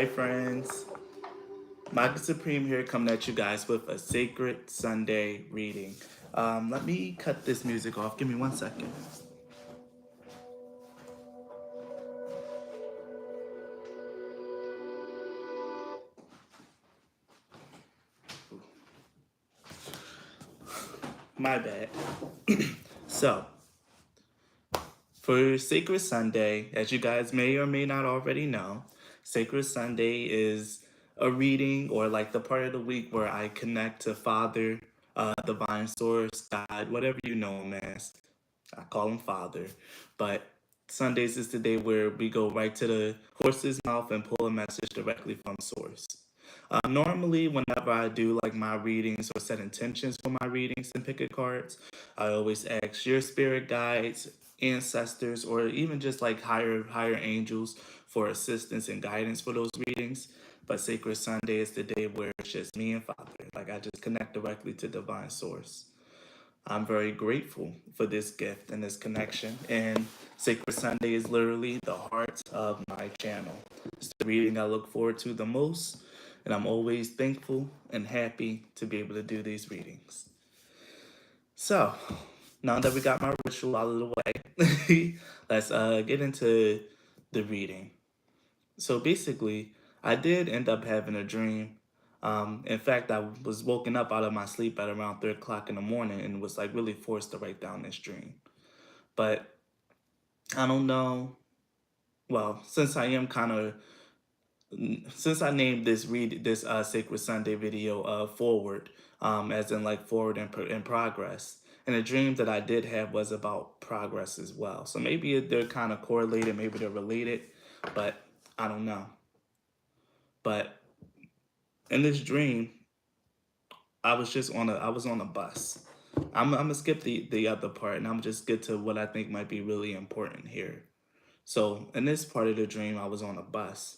Hi, friends. Michael Supreme here, coming at you guys with a Sacred Sunday reading. Let me cut this music off. Give me 1 second. My bad. So, for Sacred Sunday, as you guys may or may not already know, Sacred Sunday is a reading or like the part of the week where I connect to Father, Divine Source, God, whatever you know him as. I call him Father. But Sundays is the day where we go right to the horse's mouth and pull a message directly from Source. Normally, whenever I do like my readings or set intentions for my readings and pick a cards, I always ask your spirit guides, ancestors, or even just like higher angels for assistance and guidance for those readings. But Sacred Sunday is the day where it's just me and Father. Like I just connect directly to Divine Source. I'm very grateful for this gift and this connection. And Sacred Sunday is literally the heart of my channel. It's the reading I look forward to the most, and I'm always thankful and happy to be able to do these readings. So, now that we got my ritual out of the way, let's get into the reading. So basically, I did end up having a dream. In fact, I was woken up out of my sleep at around 3 o'clock in the morning and was like really forced to write down this dream. But I don't know. Well, since I named this Sacred Sunday video forward, as in like forward in progress. And the dream that I did have was about progress as well. So maybe they're kind of correlated, maybe they're related, but I don't know. But in this dream, I was on a bus. I'm gonna skip the other part and I'm just get to what I think might be really important here. So in this part of the dream, I was on a bus,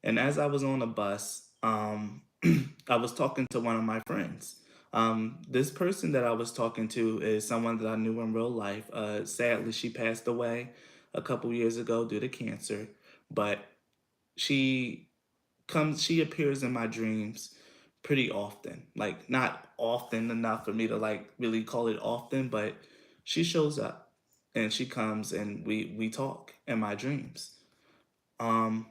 and as I was on a bus, I was talking to one of my friends. This person that I was talking to is someone that I knew in real life. Sadly, she passed away a couple years ago due to cancer, but she she appears in my dreams pretty often. Like not often enough for me to like really call it often, but she shows up and she comes and we talk in my dreams. Um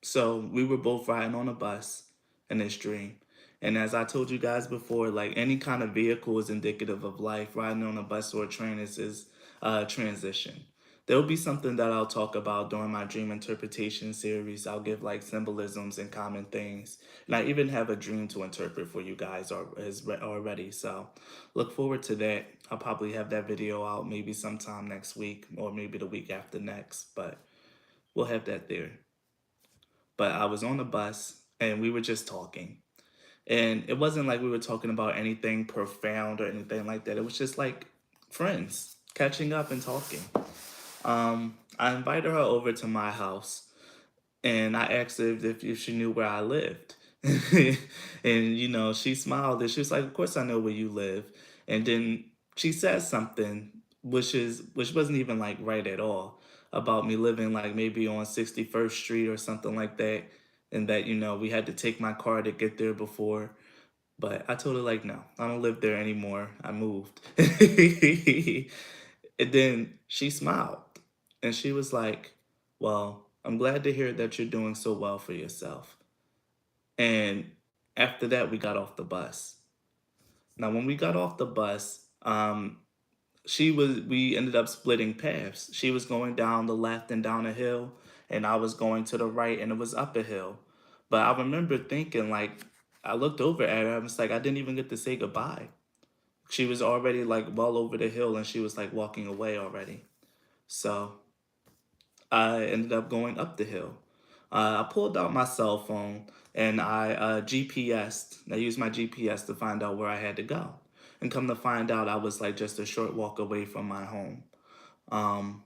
so we were both riding on a bus in this dream. And as I told you guys before, like any kind of vehicle is indicative of life. Riding on a bus or a train is transition. There will be something that I'll talk about during my dream interpretation series. I'll give like symbolisms and common things. And I even have a dream to interpret for you guys already. So look forward to that. I'll probably have that video out maybe sometime next week or maybe the week after next. But we'll have that there. But I was on the bus and we were just talking. And it wasn't like we were talking about anything profound or anything like that. It was just like friends catching up and talking. I invited her over to my house and I asked her if she knew where I lived. And she smiled and she was like, "Of course I know where you live." And then she said something which wasn't even like right at all about me living like maybe on 61st Street or something like that. And that, we had to take my car to get there before. But I told her like, no, I don't live there anymore. I moved. And then she smiled and she was like, "Well, I'm glad to hear that you're doing so well for yourself." And after that, we got off the bus. Now, when we got off the bus, we ended up splitting paths. She was going down the left and down a hill, and I was going to the right and it was up a hill. But I remember thinking, like, I looked over at her, I was like, I didn't even get to say goodbye. She was already like well over the hill and she was like walking away already. So I ended up going up the hill. I pulled out my cell phone and I GPSed. I used my GPS to find out where I had to go. And come to find out, I was like just a short walk away from my home. Um,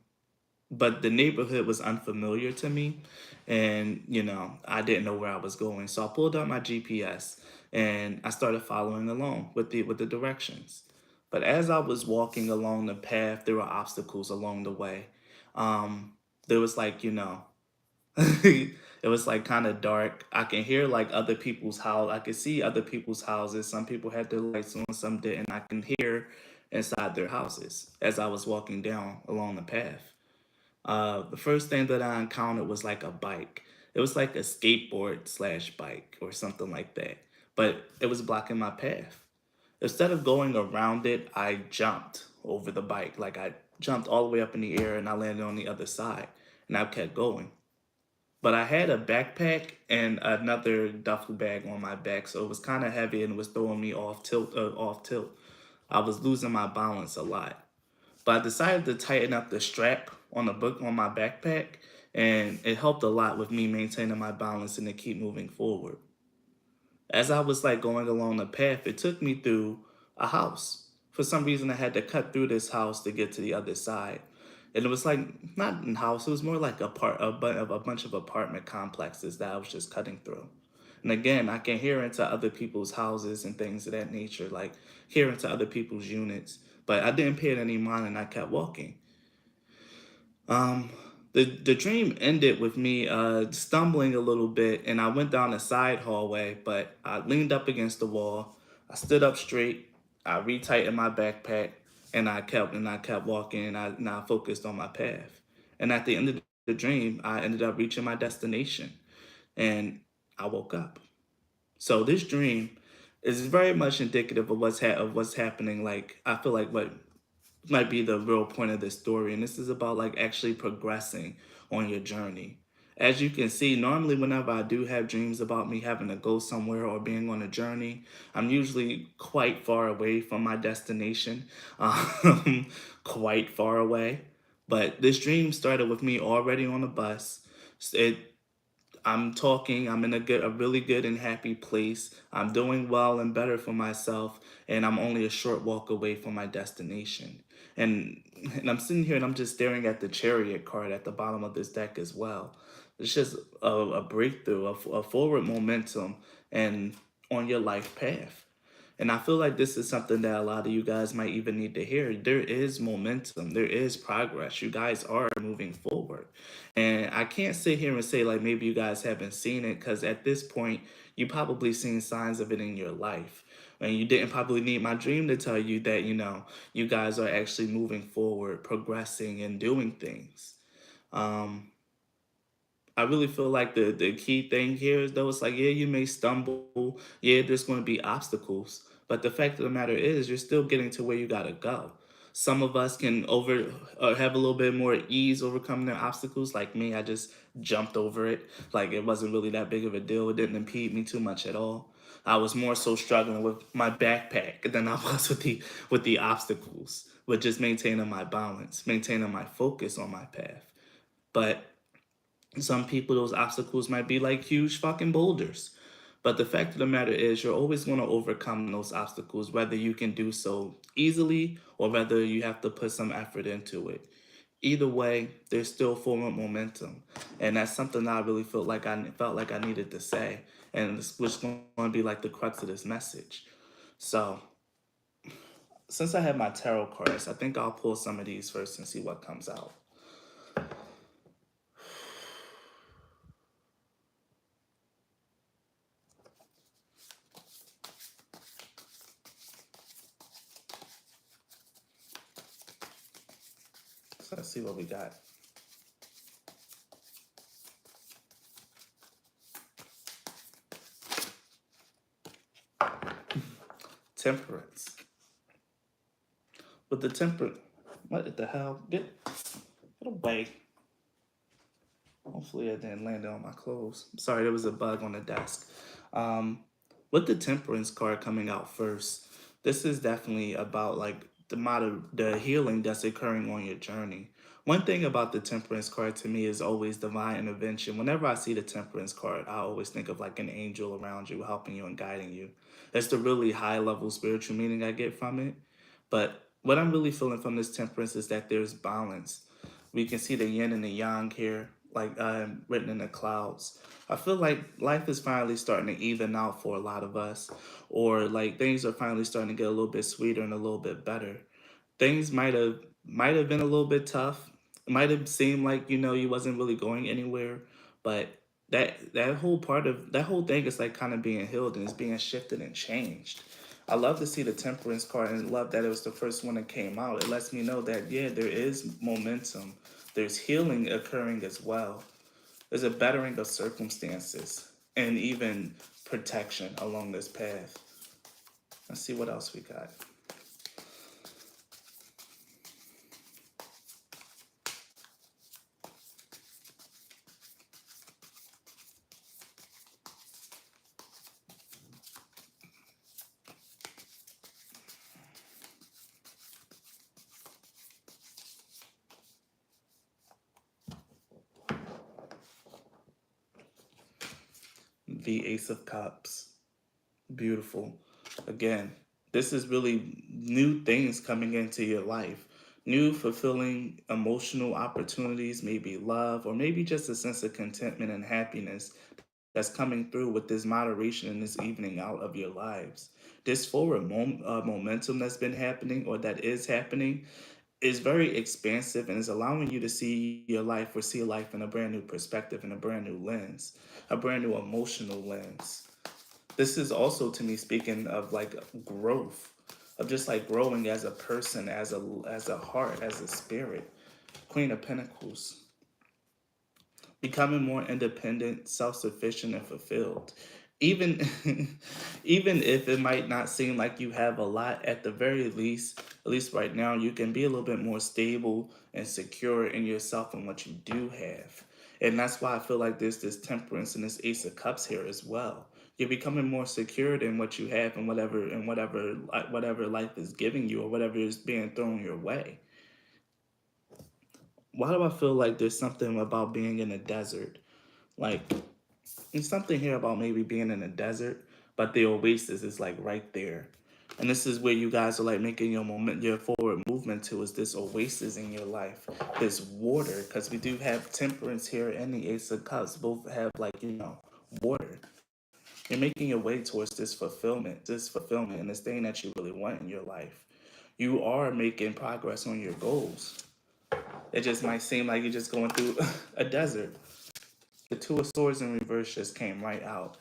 but the neighborhood was unfamiliar to me, and I didn't know where I was going. So I pulled out my GPS and I started following along with the directions. But as I was walking along the path, there were obstacles along the way. Um, there was like It was like kind of dark. I can hear like other people's house. I could see other people's houses. Some people had their lights on, some didn't. I can hear inside their houses as I was walking down along the path. The first thing that I encountered was like a bike. It was like a skateboard slash bike or something like that, but it was blocking my path. Instead of going around it, I jumped over the bike. Like I jumped all the way up in the air and I landed on the other side and I kept going. But I had a backpack and another duffel bag on my back, so it was kind of heavy and it was throwing me off tilt. Off tilt. I was losing my balance a lot. But I decided to tighten up the strap on the book on my backpack, and it helped a lot with me maintaining my balance and to keep moving forward. As I was like going along the path, it took me through a house. For some reason, I had to cut through this house to get to the other side. And it was like not a house; it was more like a bunch of apartment complexes that I was just cutting through. And again, I can hear into other people's houses and things of that nature, like hear into other people's units. But I didn't pay it any mind, and I kept walking. Um, the dream ended with me stumbling a little bit, and I went down a side hallway. But I leaned up against the wall. I stood up straight. I retightened my backpack, and I kept walking, and I focused on my path. And at the end of the dream, I ended up reaching my destination, and I woke up. So this dream is very much indicative of of what's happening. Like I feel like what might be the real point of this story. And this is about like actually progressing on your journey. As you can see, normally whenever I do have dreams about me having to go somewhere or being on a journey, I'm usually quite far away from my destination, quite far away. But this dream started with me already on the bus. It I'm talking, I'm in a really good and happy place. I'm doing well and better for myself, and I'm only a short walk away from my destination. And and I'm sitting here and I'm just staring at the chariot card at the bottom of this deck as well. It's just a breakthrough, a forward momentum and on your life path. And I feel like this is something that a lot of you guys might even need to hear. There is momentum, there is progress. You guys are moving forward. And I can't sit here and say, like, maybe you guys haven't seen it, because at this point, you probably seen signs of it in your life. And you didn't probably need my dream to tell you that, you guys are actually moving forward, progressing, and doing things. Um, I really feel like the key thing here is though it's like, yeah, you may stumble, yeah, there's going to be obstacles, but the fact of the matter is you're still getting to where you gotta go. Some of us can have a little bit more ease overcoming their obstacles. Like me, I just jumped over it. Like it wasn't really that big of a deal. It didn't impede me too much at all. I was more so struggling with my backpack than I was with the obstacles, with just maintaining my balance, maintaining my focus on my path. But some people, those obstacles might be like huge fucking boulders. But the fact of the matter is, you're always going to overcome those obstacles, whether you can do so easily or whether you have to put some effort into it. Either way, there's still forward momentum, and that's something that I really felt like I needed to say, and this was going to be like the crux of this message. So, since I have my tarot cards, I think I'll pull some of these first and see what comes out. So let's see what we got. Temperance. With the temper, what the hell? Get away. Hopefully, I didn't land it on my clothes. Sorry, there was a bug on the desk. Um, with the temperance card coming out first, this is definitely about like the healing that's occurring on your journey. One thing about the temperance card to me is always divine intervention. Whenever I see the temperance card, I always think of like an angel around you, helping you and guiding you. That's the really high level spiritual meaning I get from it. But what I'm really feeling from this temperance is that there's balance. We can see the yin and the yang here, like written in the clouds. I feel like life is finally starting to even out for a lot of us, or like things are finally starting to get a little bit sweeter and a little bit better. Things might have been a little bit tough. It might have seemed like you wasn't really going anywhere, but that whole part of that whole thing is like kind of being healed and it's being shifted and changed. I love to see the Temperance card and love that it was the first one that came out. It lets me know that yeah, there is momentum. There's healing occurring as well. There's a bettering of circumstances and even protection along this path. Let's see what else we got. The Ace of Cups. Beautiful. Again, this is really new things coming into your life. New fulfilling emotional opportunities, maybe love, or maybe just a sense of contentment and happiness that's coming through with this moderation and this evening out of your lives. This momentum that's been happening or that is happening is very expansive and is allowing you to see your life or see life in a brand new perspective, in a brand new lens, a brand new emotional lens. This is also to me speaking of like growth, of just like growing as a person, as a heart, as a spirit. Queen of Pentacles, becoming more independent, self-sufficient, and fulfilled. Even even if it might not seem like you have a lot, at the very least, at least right now, you can be a little bit more stable and secure in yourself and what you do have. And that's why I feel like there's this temperance and this ace of cups here as well. You're becoming more secured in what you have and whatever life is giving you or whatever is being thrown your way. Why do I feel like there's something about being in a desert? Like, there's something here about maybe being in a desert, but the oasis is like right there. And this is where you guys are like making your forward movement to is this oasis in your life, this water, because we do have temperance here and the ace of cups both have like, water. You're making your way towards this fulfillment and this thing that you really want in your life. You are making progress on your goals. It just might seem like you're just going through a desert. The Two of Swords in reverse just came right out.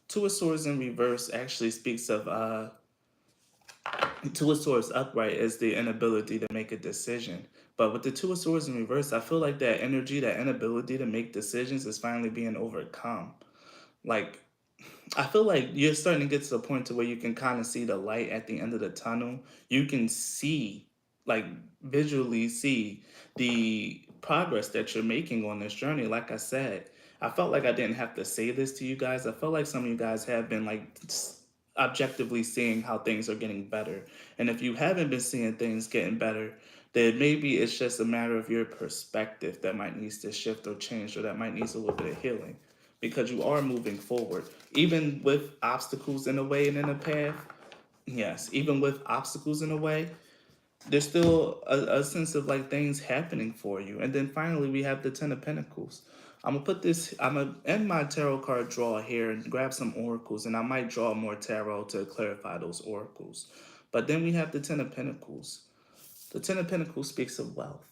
Two of Swords in reverse actually speaks of Two of Swords upright is the inability to make a decision. But with the Two of Swords in reverse, I feel like that energy, that inability to make decisions is finally being overcome. Like I feel like you're starting to get to the point to where you can kind of see the light at the end of the tunnel. You can see, like visually see the progress that you're making on this journey. Like I said, I felt like I didn't have to say this to you guys. I felt like some of you guys have been like objectively seeing how things are getting better. And if you haven't been seeing things getting better, then maybe it's just a matter of your perspective that might needs to shift or change or that might needs a little bit of healing because you are moving forward. Even with obstacles in the way and in the path, yes, even with obstacles in the way, there's still a sense of like things happening for you. And then finally, we have the Ten of Pentacles. I'm gonna end my tarot card draw here and grab some oracles, and I might draw more tarot to clarify those oracles. But then we have the Ten of Pentacles. The Ten of Pentacles speaks of wealth.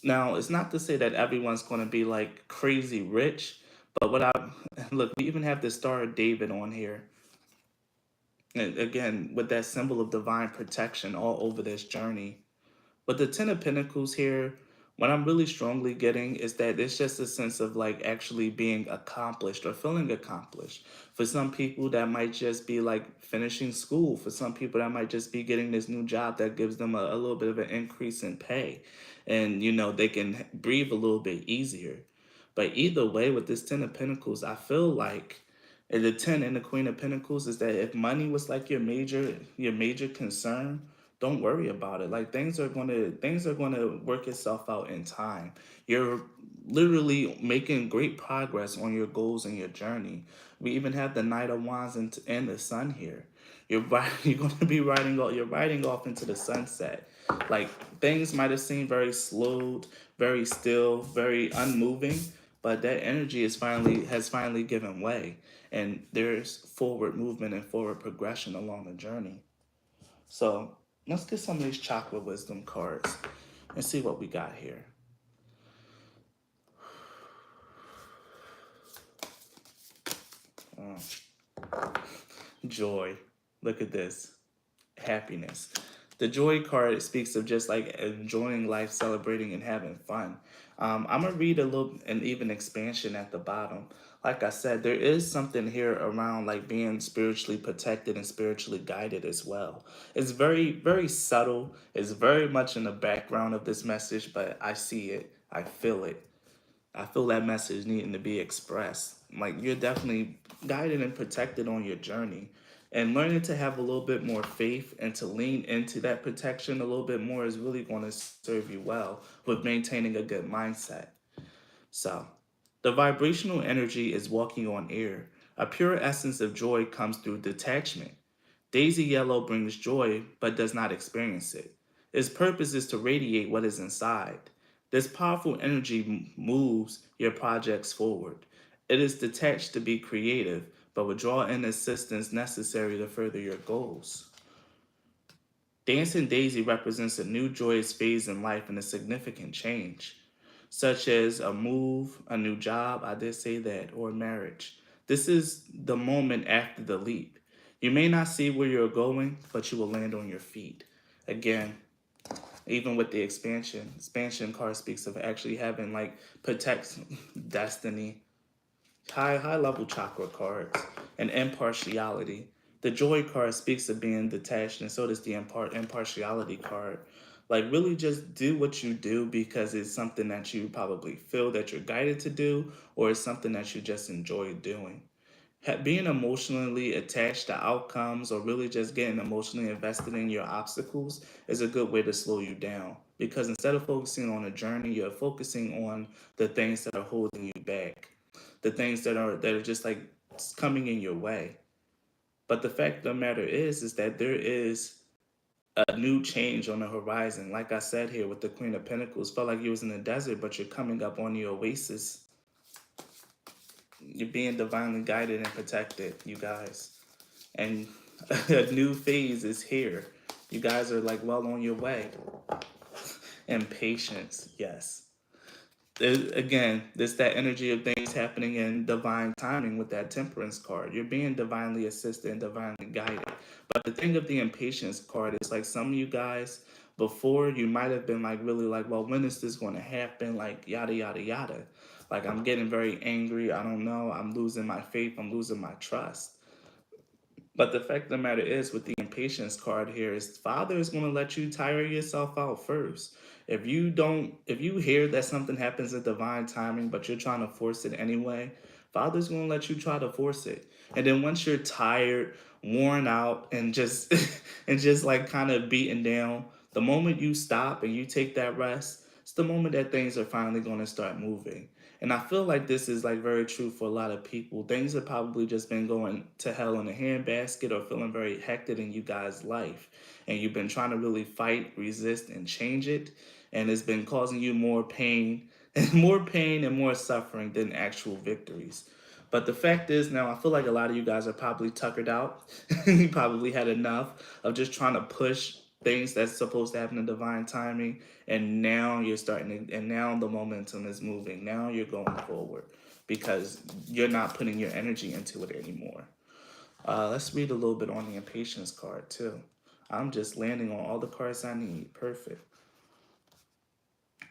Now, it's not to say that everyone's going to be like crazy rich, but look, we even have the Star of David on here. And again, with that symbol of divine protection all over this journey. But the Ten of Pentacles here, what I'm really strongly getting is that it's just a sense of like actually being accomplished or feeling accomplished. For some people, that might just be like finishing school. For some people, that might just be getting this new job that gives them a little bit of an increase in pay. And, they can breathe a little bit easier. But either way, with this Ten of Pentacles, I feel like and the Ten and the Queen of Pentacles is that if money was like your major concern, don't worry about it. Like things are gonna work itself out in time. You're literally making great progress on your goals and your journey. We even have the Knight of Wands and the Sun here. You're gonna be you're riding off into the sunset. Like things might have seemed very slowed, very still, very unmoving, but that energy has finally given way, and there's forward movement and forward progression along the journey. So let's get some of these chakra wisdom cards and see what we got here. Joy. Look at this. Happiness. The joy card speaks of just like enjoying life, celebrating, and having fun. I'm gonna read a little and even expansion at the bottom. Like I said, there is something here around like being spiritually protected and spiritually guided as well. It's very, very subtle. It's very much in the background of this message, but I see it. I feel it. I feel that message needing to be expressed. Like you're definitely guided and protected on your journey. And learning to have a little bit more faith and to lean into that protection a little bit more is really going to serve you well with maintaining a good mindset. So, the vibrational energy is walking on air. A pure essence of joy comes through detachment. Daisy Yellow brings joy but does not experience it. Its purpose is to radiate what is inside. This powerful energy moves your projects forward. It is detached to be creative, but will draw in assistance necessary to further your goals. Dancing Daisy represents a new joyous phase in life and a significant change, such as a move, a new job, I did say that, or marriage. This is the moment after the leap. You may not see where you're going, but you will land on your feet. Again, even with the expansion card speaks of actually having like protect destiny, high level chakra cards, and impartiality. The joy card speaks of being detached, and so does the impartiality card. Like really just do what you do because it's something that you probably feel that you're guided to do, or it's something that you just enjoy doing. Being emotionally attached to outcomes or really just getting emotionally invested in your obstacles is a good way to slow you down, because instead of focusing on a journey, you're focusing on the things that are holding you back, the things that are just like coming in your way. But the fact of the matter is that there is a new change on the horizon. Like I said here with the Queen of Pentacles, felt like you was in the desert, but you're coming up on the oasis. You're being divinely guided and protected, you guys. And a new phase is here. You guys are like well on your way. And patience, yes. Again, this that energy of things happening in divine timing with that temperance card. You're being divinely assisted and divinely guided. But the thing of the impatience card is like some of you guys before you might have been like really like, well, when is this going to happen? Like yada yada yada. Like I'm getting very angry. I don't know. I'm losing my faith. I'm losing my trust. But the fact of the matter is, with the impatience card here, is Father is going to let you tire yourself out first. If you hear that something happens at divine timing, but you're trying to force it anyway, Father's going to let you try to force it. And then once you're tired, worn out, and just and just like kind of beaten down, the moment you stop and you take that rest, it's the moment that things are finally going to start moving. And I feel like this is like very true for a lot of people. Things have probably just been going to hell in a handbasket or feeling very hectic in you guys' life. And you've been trying to really fight, resist, and change it. And it's been causing you more pain and more suffering than actual victories. But the fact is now I feel like a lot of you guys are probably tuckered out. You probably had enough of just trying to push things that's supposed to happen in divine timing, and now you're starting to, and now the momentum is moving. Now you're going forward because you're not putting your energy into it anymore. Let's read a little bit on the impatience card too. I'm just landing on all the cards I need. Perfect.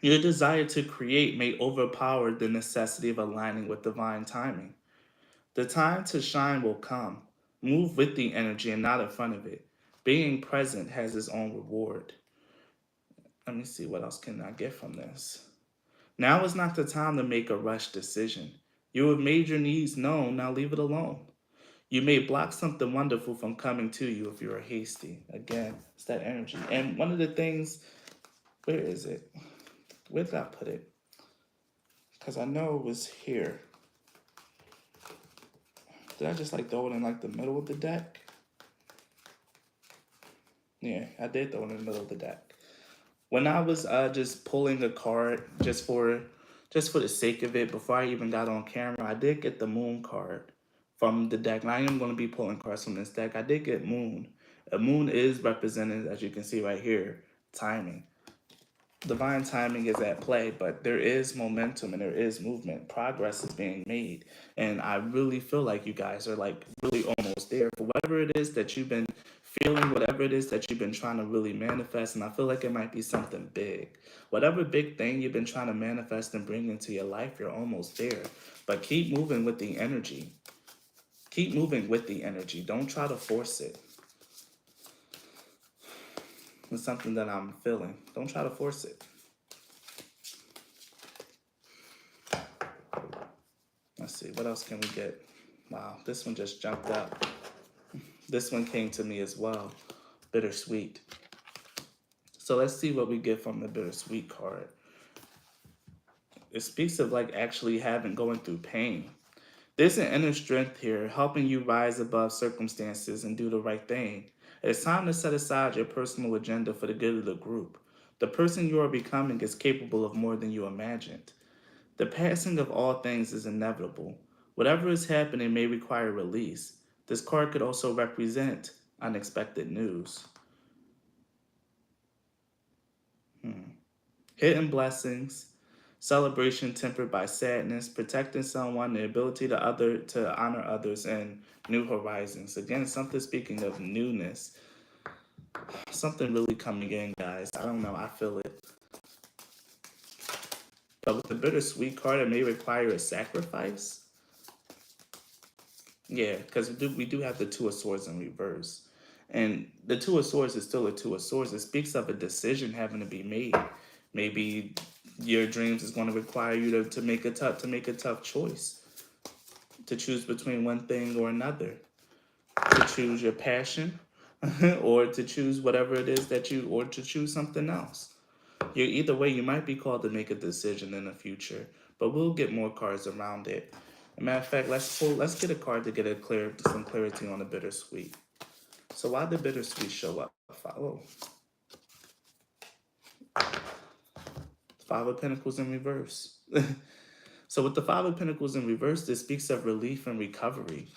Your desire to create may overpower the necessity of aligning with divine timing. The time to shine will come. Move with the energy and not in front of it. Being present has its own reward. Let me see what else can I get from this. Now is not the time to make a rush decision. You have made your needs known, now leave it alone. You may block something wonderful from coming to you if you are hasty. Again, it's that energy. And one of the things, where is it? Where did I put it? Because I know it was here. Did I just like throw it in like the middle of the deck? Yeah, I did throw it in the middle of the deck. When I was just pulling a card just for the sake of it, before I even got on camera, I did get the moon card from the deck. And I am going to be pulling cards from this deck. I did get moon. A moon is represented, as you can see right here, timing. divine timing is at play, but there is momentum and there is movement. Progress is being made. And I really feel like you guys are like really almost there for whatever it is that you've been feeling, whatever it is that you've been trying to really manifest. And I feel like it might be something big. Whatever big thing you've been trying to manifest and bring into your life, you're almost there. But keep moving with the energy. Keep moving with the energy. Don't try to force it. It's something that I'm feeling. Don't try to force it. Let's see, what else can we get? Wow, this one just jumped up. This one came to me as well. Bittersweet. So let's see what we get from the bittersweet card. It speaks of like actually going through pain. There's an inner strength here, helping you rise above circumstances and do the right thing. It's time to set aside your personal agenda for the good of the group. The person you are becoming is capable of more than you imagined. The passing of all things is inevitable. Whatever is happening may require release. This card could also represent unexpected news. Hidden blessings, celebration tempered by sadness, protecting someone, the ability to honor others, and new horizons. Again, something speaking of newness. Something really coming in, guys. I don't know, I feel it. But with the bittersweet card, it may require a sacrifice. Yeah, because we do have the Two of Swords in reverse. And the Two of Swords is still a Two of Swords. It speaks of a decision having to be made. Maybe your dreams is going to require you to make a tough choice. To choose between one thing or another. To choose your passion or to choose whatever it is or to choose something else. Either way, you might be called to make a decision in the future, but we'll get more cards around it. As a matter of fact, let's get a card to get some clarity on the bittersweet. So why did bittersweet show up? Oh, Five of Pentacles in reverse. So with the Five of Pentacles in reverse, this speaks of relief and recovery,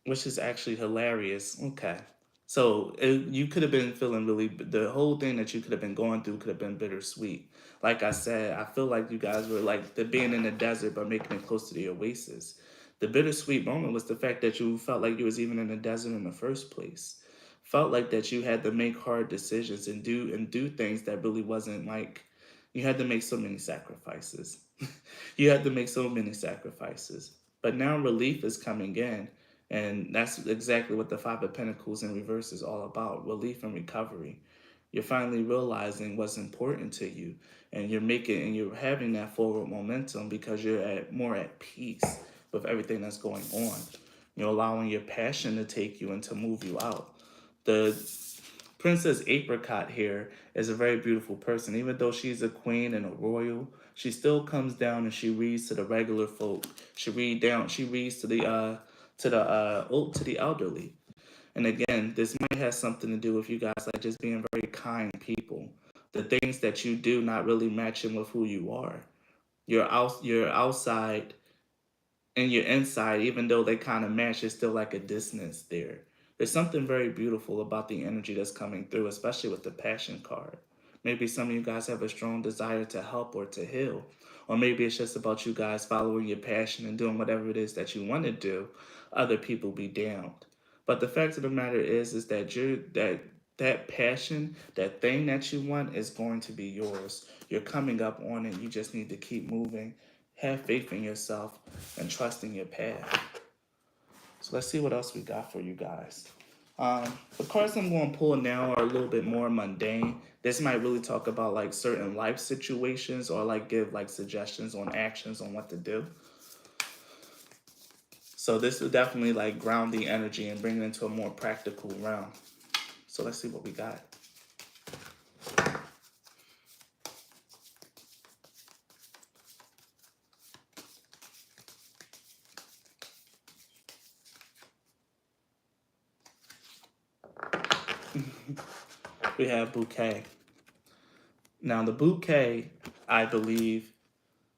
which is actually hilarious. Okay. So you could have been feeling the whole thing that you could have been going through could have been bittersweet. Like I said, I feel like you guys were like the being in the desert but making it close to the oasis. The bittersweet moment was the fact that you felt like you was even in the desert in the first place. Felt like that you had to make hard decisions and do things that really wasn't like you had to make so many sacrifices. You had to make so many sacrifices. But now relief is coming in. And that's exactly what the Five of Pentacles in reverse is all about, relief and recovery. You're finally realizing what's important to you, and you're having that forward momentum because you're more at peace with everything that's going on. You're allowing your passion to take you and to move you out. The Princess Apricot here is a very beautiful person. Even though she's a queen and a royal, she still comes down and she reads to the regular folk. She reads to the elderly. And again, this might have something to do with you guys like just being very kind people. The things that you do not really matching with who you are. Your outside and your inside, even though they kind of match, there's still like a dissonance there. There's something very beautiful about the energy that's coming through, especially with the passion card. Maybe some of you guys have a strong desire to help or to heal. Or maybe it's just about you guys following your passion and doing whatever it is that you want to do. Other people be damned. But the fact of the matter is that that passion, that thing that you want is going to be yours. You're coming up on it. You just need to keep moving. Have faith in yourself and trust in your path. So let's see what else we got for you guys. The cards I'm going to pull now are a little bit more mundane. This might really talk about like certain life situations or like give like suggestions on actions on what to do. So this will definitely like ground the energy and bring it into a more practical realm. So let's see what we got. We have bouquet. Now the bouquet, I believe,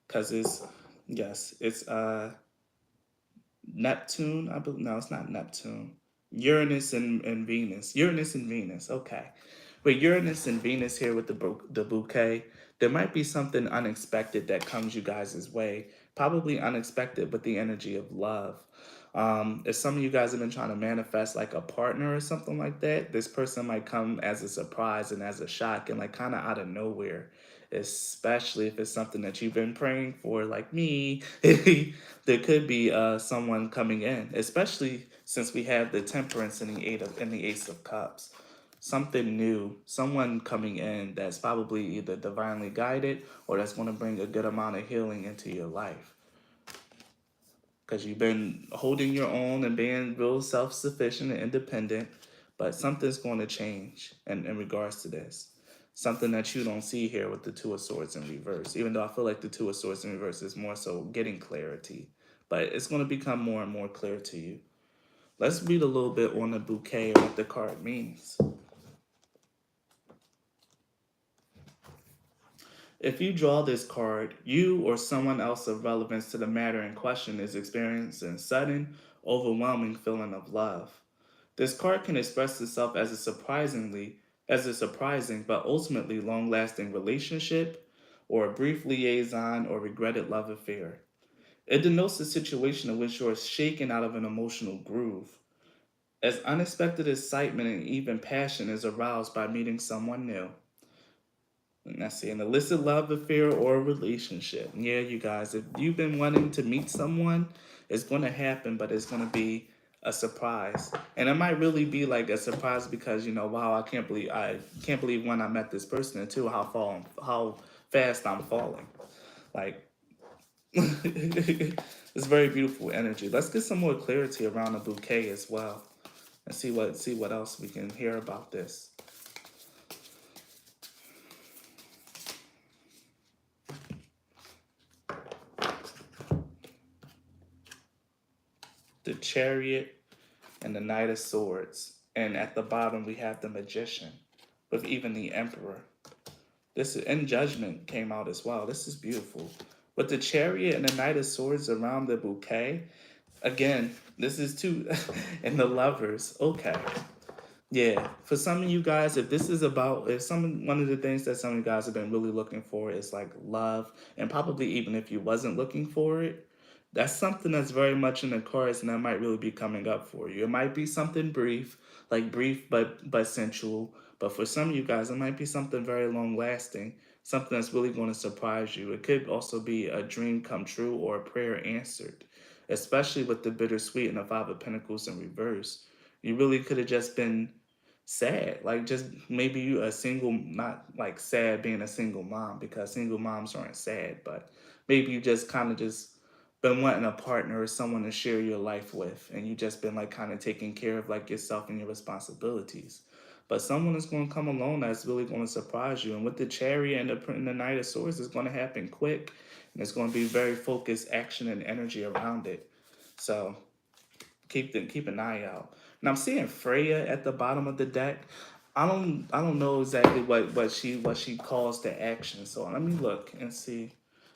because it's Neptune. No, it's not Neptune. Uranus and Venus. Uranus and Venus. Okay. With Uranus and Venus here with the bouquet, there might be something unexpected that comes you guys' way. Probably unexpected with the energy of love. If some of you guys have been trying to manifest like a partner or something like that, this person might come as a surprise and as a shock and like kind of out of nowhere. Especially if it's something that you've been praying for, like me, there could be someone coming in. Especially since we have the Temperance and the Ace of Cups, something new, someone coming in that's probably either divinely guided or that's going to bring a good amount of healing into your life. Because you've been holding your own and being real self sufficient and independent, but something's going to change in regards to this. Something that you don't see here with the Two of Swords in reverse, even though I feel like the Two of Swords in reverse is more so getting clarity, but it's going to become more and more clear to you. Let's read a little bit on the bouquet and what the card means. If you draw this card, you or someone else of relevance to the matter in question is experiencing sudden, overwhelming feeling of love. This card can express itself as a surprising but ultimately long-lasting relationship or a brief liaison or regretted love affair. It denotes a situation in which you are shaken out of an emotional groove, as unexpected excitement and even passion is aroused by meeting someone new. And that's an illicit love affair or a relationship. Yeah, you guys, if you've been wanting to meet someone, it's going to happen, but it's going to be a surprise. And it might really be like a surprise because, wow, I can't believe when I met this person, and two, how fast I'm falling. Like, it's very beautiful energy. Let's get some more clarity around the bouquet as well, and see what else we can hear about this. The Chariot and the Knight of Swords. And at the bottom, we have the Magician with even the Emperor. This and Judgment came out as well. This is beautiful. With the Chariot and the Knight of Swords around the bouquet, again, this is two, and the Lovers. Okay. Yeah, for some of you guys, if this is about, if some one of the things that some of you guys have been really looking for is like love, and probably even if you wasn't looking for it, that's something that's very much in the cards, and that might really be coming up for you. It might be something brief, like brief but sensual. But for some of you guys, it might be something very long lasting, something that's really going to surprise you. It could also be a dream come true or a prayer answered, especially with the bittersweet and the Five of Pentacles in reverse. You really could have just been sad, like just maybe you a single, not like sad being a single mom, because single moms aren't sad, but maybe you just kind of just been wanting a partner or someone to share your life with, and you just been like kind of taking care of like yourself and your responsibilities. But someone is going to come along that's really going to surprise you, and with the Chariot and the Knight of Swords, it's going to happen quick, and it's going to be very focused action and energy around it. So keep an eye out. And I'm seeing Freya at the bottom of the deck. I don't know exactly what she calls to action. So let me look and see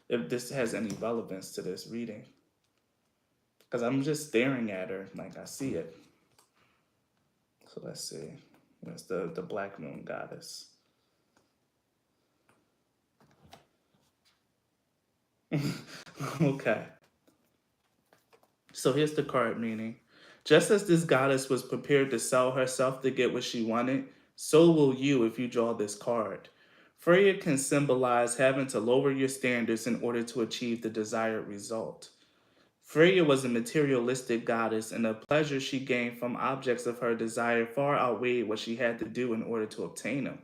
if this has any relevance to this reading. Because I'm just staring at her like I see it. So let's see. There's the Black Moon Goddess. Okay. So here's the card meaning. Just as this goddess was prepared to sell herself to get what she wanted, so will you if you draw this card. Freya can symbolize having to lower your standards in order to achieve the desired result. Freya was a materialistic goddess, and the pleasure she gained from objects of her desire far outweighed what she had to do in order to obtain them.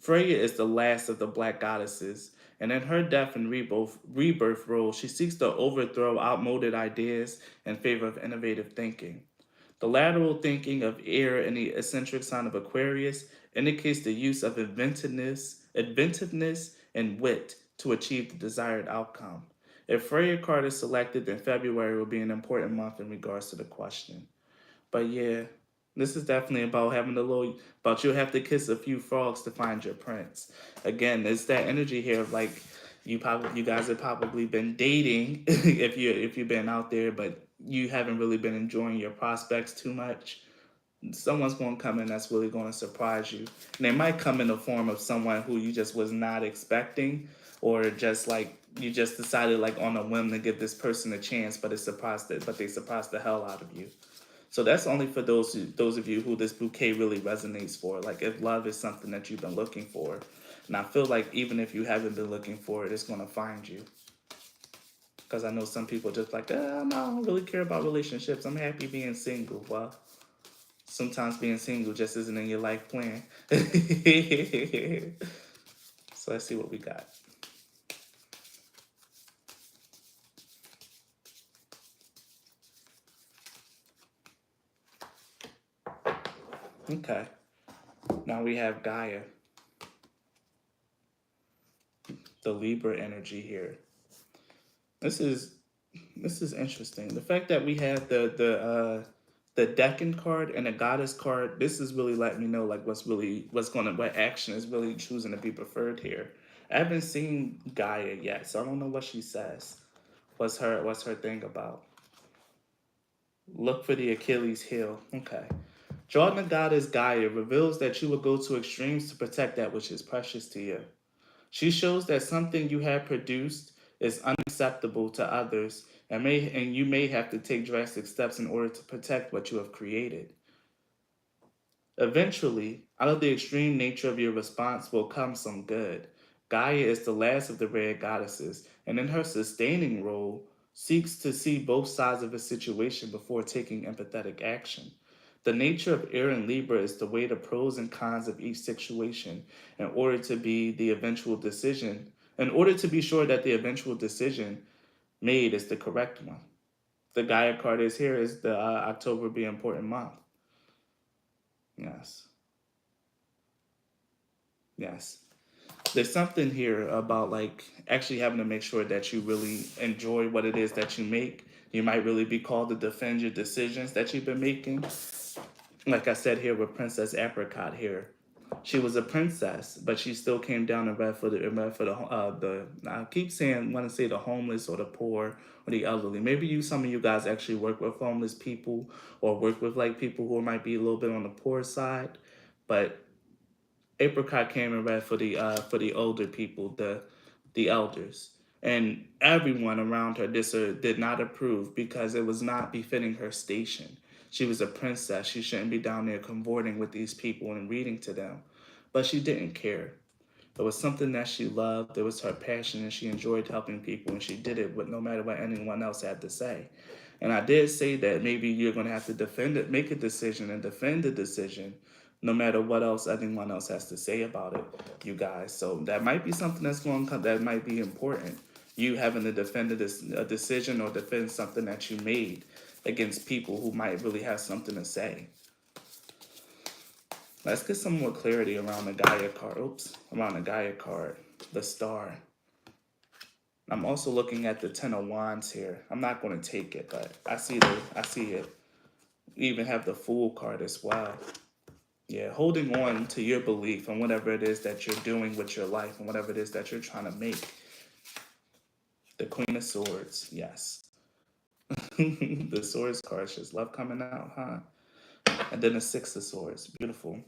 Freya is the last of the black goddesses, and in her death and rebirth role, she seeks to overthrow outmoded ideas in favor of innovative thinking. The lateral thinking of air in the eccentric sign of Aquarius indicates the use of inventiveness, and wit to achieve the desired outcome. If Freya card is selected, then February will be an important month in regards to the question. But yeah, this is definitely about having a little, about you have to kiss a few frogs to find your prince. Again, it's that energy here of like you guys have probably been dating if you've been out there, but you haven't really been enjoying your prospects too much. Someone's going to come in that's really going to surprise you. And they might come in the form of someone who you just was not expecting, or just like you just decided like on a whim to give this person a chance, but they surprised the hell out of you. So that's only for those of you who this bouquet really resonates for. Like if love is something that you've been looking for, and I feel like even if you haven't been looking for it, it's going to find you. Because I know some people just like, no, I don't really care about relationships. I'm happy being single. Well, sometimes being single just isn't in your life plan. So let's see what we got. Okay. Now we have Gaia, the Libra energy here. This is interesting. The fact that we have the Decan card and the Goddess card, this is really letting me know like what action is really choosing to be preferred here. I haven't seen Gaia yet, so I don't know what she says. What's her thing about? Look for the Achilles heel. Okay. Drawing the goddess Gaia reveals that you will go to extremes to protect that which is precious to you. She shows that something you have produced is unacceptable to others, and you may have to take drastic steps in order to protect what you have created. Eventually, out of the extreme nature of your response will come some good. Gaia is the last of the red goddesses, and in her sustaining role, seeks to see both sides of a situation before taking empathetic action. The nature of air and Libra is to weigh the pros and cons of each situation in order to be sure that the eventual decision made is the correct one. The Gaia card is here is the October be important month. Yes. Yes. There's something here about like actually having to make sure that you really enjoy what it is that you make. You might really be called to defend your decisions that you've been making. Like I said here with Princess Apricot here, she was a princess, but she still came down and read for the I keep saying want to say the homeless or the poor or the elderly. Maybe some of you guys actually work with homeless people or work with like people who might be a little bit on the poor side, but Apricot came and read for the older people, the elders, and everyone around her did not approve because it was not befitting her station. She was a princess. She shouldn't be down there cavorting with these people and reading to them, but she didn't care. It was something that she loved. It was her passion, and she enjoyed helping people, and she did it with no matter what anyone else had to say. And I did say that maybe you're going to have to defend it, make a decision, and defend the decision, no matter what else anyone else has to say about it, you guys. So that might be something that's going to come, that might be important. You having to defend a decision or defend something that you made against people who might really have something to say. Let's get some more clarity around the Gaia card. Around the Gaia card, the star. I'm also looking at the Ten of Wands here. I'm not going to take it, but I see it. We even have the Fool card as well. Yeah, holding on to your belief and whatever it is that you're doing with your life and whatever it is that you're trying to make. The Queen of Swords, yes. The Swords card, just love coming out, huh? And then the Six of Swords, beautiful.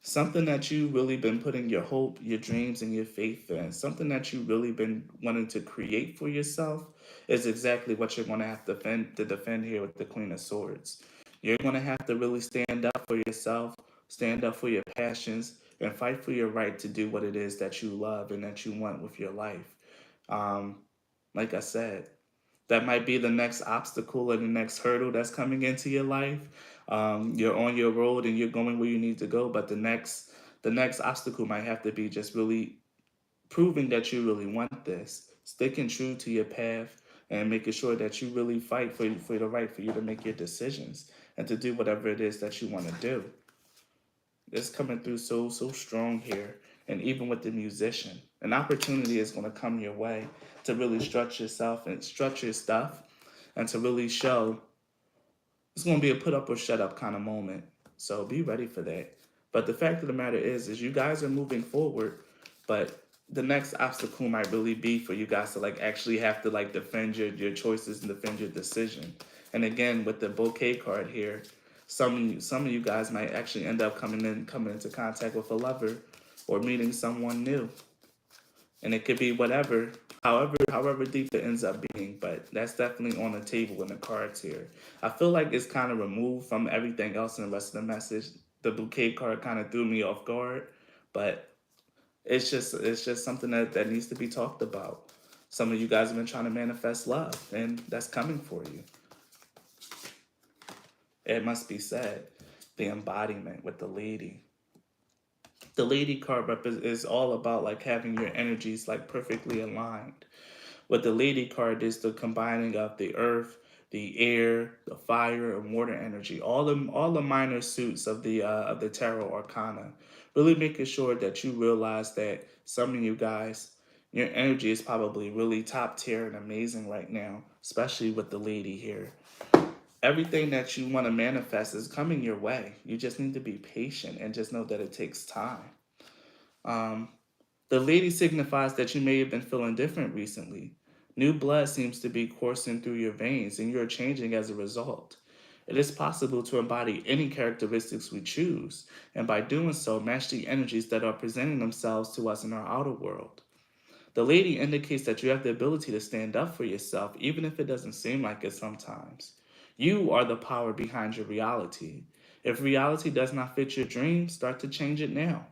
Something that you really been putting your hope, your dreams, and your faith in, something that you really been wanting to create for yourself is exactly what you're going to have to defend here with the Queen of Swords. You're going to have to really stand up for yourself, stand up for your passions, and fight for your right to do what it is that you love and that you want with your life. Um, like I said, that might be the next obstacle or the next hurdle that's coming into your life. You're on your road and you're going where you need to go, but the next obstacle might have to be just really proving that you really want this, sticking true to your path, and making sure that you really fight for the right for you to make your decisions and to do whatever it is that you want to do. It's coming through so strong here. And even with the musician, an opportunity is going to come your way to really stretch yourself and stretch your stuff and to really show it's going to be a put up or shut up kind of moment. So be ready for that. But the fact of the matter is you guys are moving forward, but the next obstacle might really be for you guys to like actually have to like defend your choices and defend your decision. And again, with the bouquet card here, Some of you guys might actually end up coming into contact with a lover or meeting someone new. And it could be whatever, however deep it ends up being, but that's definitely on the table in the cards here. I feel like it's kind of removed from everything else in the rest of the message. The bouquet card kind of threw me off guard, but it's just something that needs to be talked about. Some of you guys have been trying to manifest love, and that's coming for you. It must be said. The embodiment with the lady. The lady card is all about like having your energies like perfectly aligned. What the lady card is the combining of the earth, the air, the fire, and water energy. All the minor suits of the tarot arcana. Really making sure that you realize that some of you guys, your energy is probably really top tier and amazing right now, especially with the lady here. Everything that you want to manifest is coming your way. You just need to be patient and just know that it takes time. Um, the lady signifies that you may have been feeling different recently. New blood seems to be coursing through your veins, and you're changing as a result. It is possible to embody any characteristics we choose, and by doing so, match the energies that are presenting themselves to us in our outer world. The lady indicates that you have the ability to stand up for yourself, even if it doesn't seem like it sometimes. You are the power behind your reality. If reality does not fit your dream, start to change it now.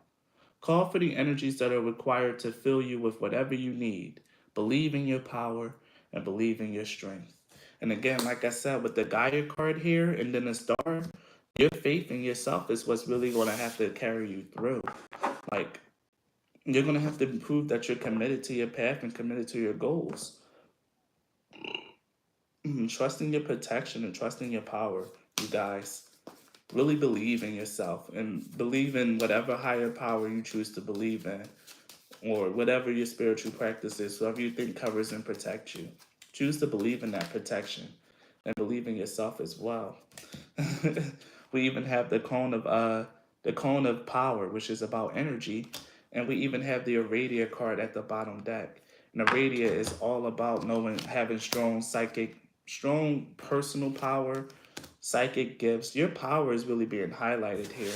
Call for the energies that are required to fill you with whatever you need. Believe in your power and believe in your strength. And again, like I said, with the Gaia card here and then the star, your faith in yourself is what's really going to have to carry you through. Like, you're going to have to prove that you're committed to your path and committed to your goals. Trusting your protection and trusting your power, you guys. Really believe in yourself and believe in whatever higher power you choose to believe in, or whatever your spiritual practice is, whatever you think covers and protects you. Choose to believe in that protection and believe in yourself as well. We even have the cone of power, which is about energy, and we even have the Aradia card at the bottom deck. And Aradia is all about knowing, having strong personal power, psychic gifts. Your power is really being highlighted here.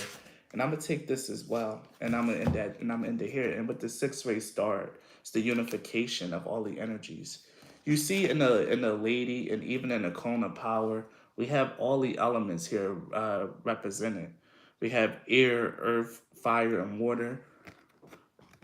And I'm gonna take this as well, and I'm gonna end that, and I'm gonna end it here. And with the six-way star, it's the unification of all the energies. You see in the lady and even in the cone of power, we have all the elements here represented. We have air, earth, fire, and water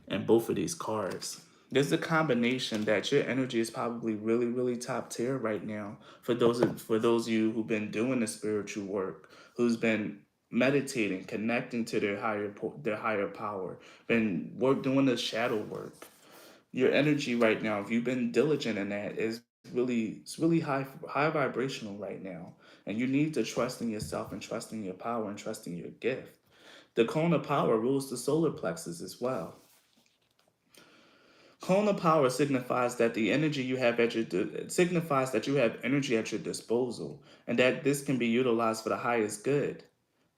in both of these cards. There's a combination that your energy is probably really, really top tier right now. For those of you who've been doing the spiritual work, who's been meditating, connecting to their higher power, been doing the shadow work. Your energy right now, if you've been diligent in that, is really high vibrational right now, and you need to trust in yourself and trust in your power and trust in your gift. The cone of power rules the solar plexus as well. Cone of power signifies that the energy you have signifies that you have energy at your disposal, and that this can be utilized for the highest good.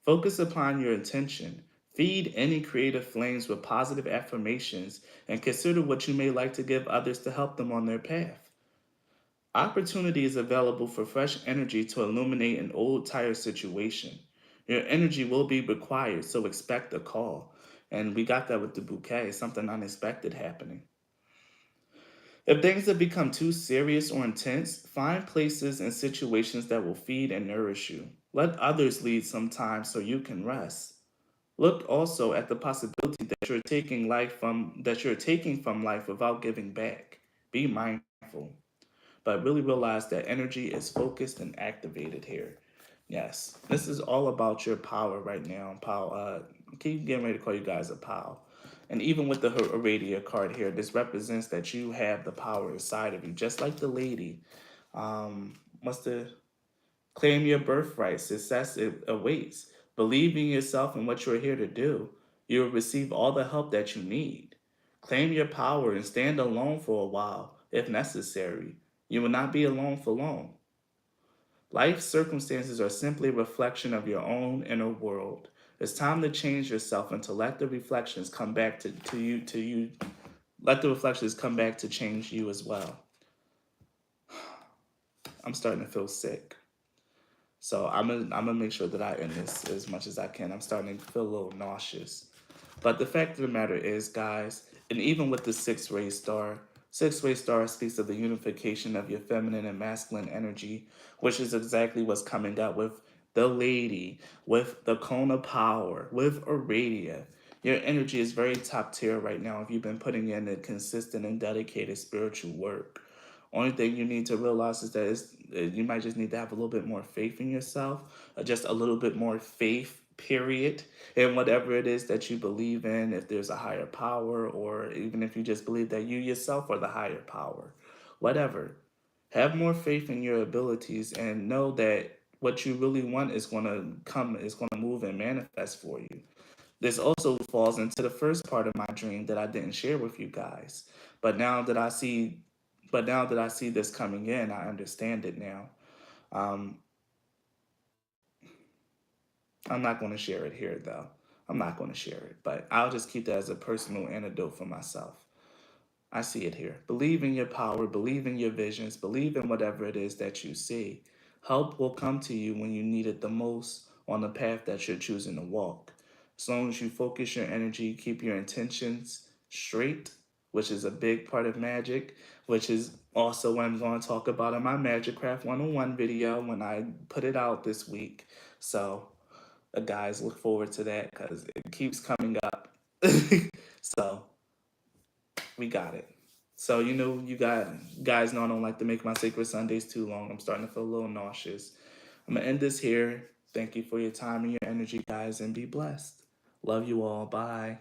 Focus upon your intention. Feed any creative flames with positive affirmations, and consider what you may like to give others to help them on their path. Opportunity is available for fresh energy to illuminate an old, tired situation. Your energy will be required, so expect a call. And we got that with the bouquet, something unexpected happening. If things have become too serious or intense, find places and situations that will feed and nourish you. Let others lead sometimes so you can rest. Look also at the possibility that you're taking from life without giving back. Be mindful, but really realize that energy is focused and activated here. Yes, this is all about your power right now. Keep getting ready to call you guys a pal. And even with the Aradia card here, this represents that you have the power inside of you, just like the lady. What's the Claim your birthright? Success awaits. Believe in yourself and what you're here to do. You will receive all the help that you need. Claim your power and stand alone for a while, if necessary. You will not be alone for long. Life circumstances are simply a reflection of your own inner world. It's time to change yourself and to let the reflections come back to you. Let the reflections come back to change you as well. I'm starting to feel sick. So I'm gonna make sure that I end this as much as I can. I'm starting to feel a little nauseous. But the fact of the matter is, guys, and even with the sixth way star speaks of the unification of your feminine and masculine energy, which is exactly what's coming up with the lady, with the cone of power, with Aradia. Your energy is very top tier right now if you've been putting in a consistent and dedicated spiritual work. Only thing you need to realize is that you might just need to have a little bit more faith in yourself, just a little bit more faith, period, in whatever it is that you believe in, if there's a higher power, or even if you just believe that you yourself are the higher power, whatever. Have more faith in your abilities and know that what you really want is going to move and manifest for you. This also falls into the first part of my dream that I didn't share with you guys. But now that I see but now that I see this coming in, I understand it now. Um, I'm not going to share it here though. I'm not going to share it, but I'll just keep that as a personal antidote for myself. I see it here. Believe in your power, believe in your visions, believe in whatever it is that you see. Help will come to you when you need it the most on the path that you're choosing to walk. As long as you focus your energy, keep your intentions straight, which is a big part of magic, which is also what I'm going to talk about in my Magic Craft 101 video when I put it out this week. So, guys, look forward to that because it keeps coming up. So, we got it. So you got guys know I don't like to make my Sacred Sundays too long. I'm starting to feel a little nauseous. I'm gonna end this here. Thank you for your time and your energy, guys, and be blessed. Love you all. Bye.